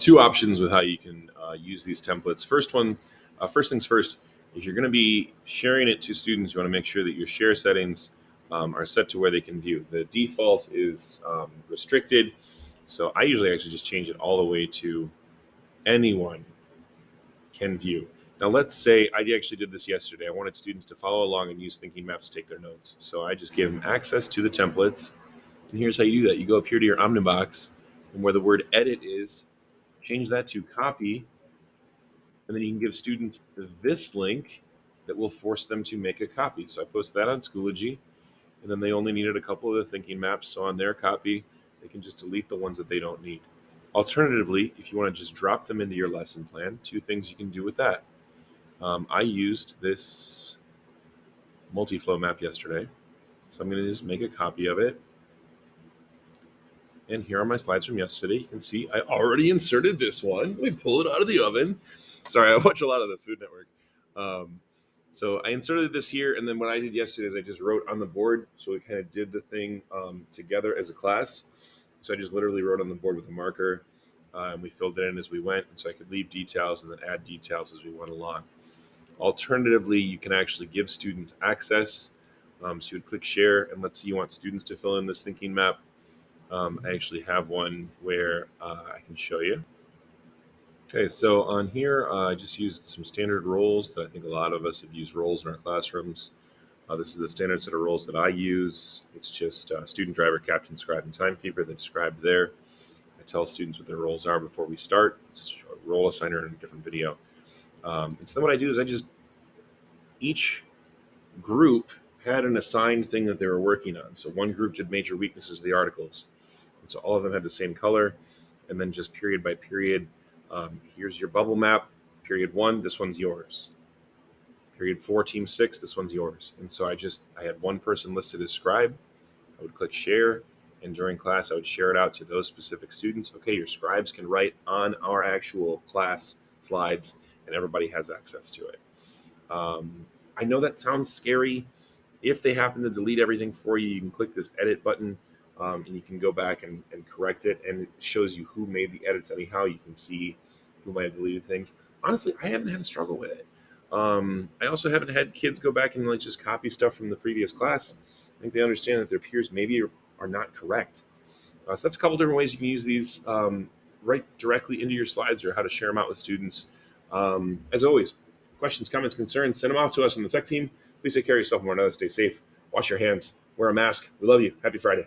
two options with how you can use these templates. First things first, if you're going to be sharing it to students, you want to make sure that your share settings are set to where they can view. The default is restricted, so I usually actually just change it all the way to anyone can view. Now, let's say I actually did this yesterday. I wanted students to follow along and use thinking maps to take their notes. So I just gave them access to the templates. And here's how you do that. You go up here to your Omnibox, and where the word edit is, change that to copy, and then you can give students this link that will force them to make a copy. So I post that on Schoology, and then they only needed a couple of the thinking maps. So on their copy, they can just delete the ones that they don't need. Alternatively, if you want to just drop them into your lesson plan, two things you can do with that. I used this multi-flow map yesterday, so I'm going to just make a copy of it. And here are my slides from yesterday. You can see I already inserted this one. Let me pull it out of the oven. Sorry, I watch a lot of the Food Network. So I inserted this here, and then what I did yesterday is I just wrote on the board. So we kind of did the thing together as a class. So I just literally wrote on the board with a marker, and we filled it in as we went. And so I could leave details and then add details as we went along. Alternatively, you can actually give students access. So you would click share, and let's say you want students to fill in this thinking map. I actually have one where I can show you. Okay, so on here, I just used some standard roles that I think a lot of us have used roles in our classrooms. This is the standard set of roles that I use. It's just student, driver, captain, scribe, and timekeeper. They're described there. I tell students what their roles are before we start. It's a role assigner in a different video. And so then what I do is each group had an assigned thing that they were working on. So one group did major weaknesses of the articles. And so all of them had the same color. And then just period by period, here's your bubble map. Period 1, this one's yours. Period 4, team 6, this one's yours. And so I had one person listed as scribe. I would click share. And during class, I would share it out to those specific students. Okay, your scribes can write on our actual class slides, and everybody has access to it. I know that sounds scary. If they happen to delete everything for you, you can click this edit button, and you can go back and correct it, and it shows you who made the edits anyhow. You can see who might have deleted things. Honestly, I haven't had a struggle with it. I also haven't had kids go back and like just copy stuff from the previous class. I think they understand that their peers maybe are not correct. So that's a couple different ways you can use these right directly into your slides or how to share them out with students. As always, questions, comments, concerns, send them off to us on the tech team. Please take care of yourself and one another. Stay safe. Wash your hands. Wear a mask. We love you. Happy Friday.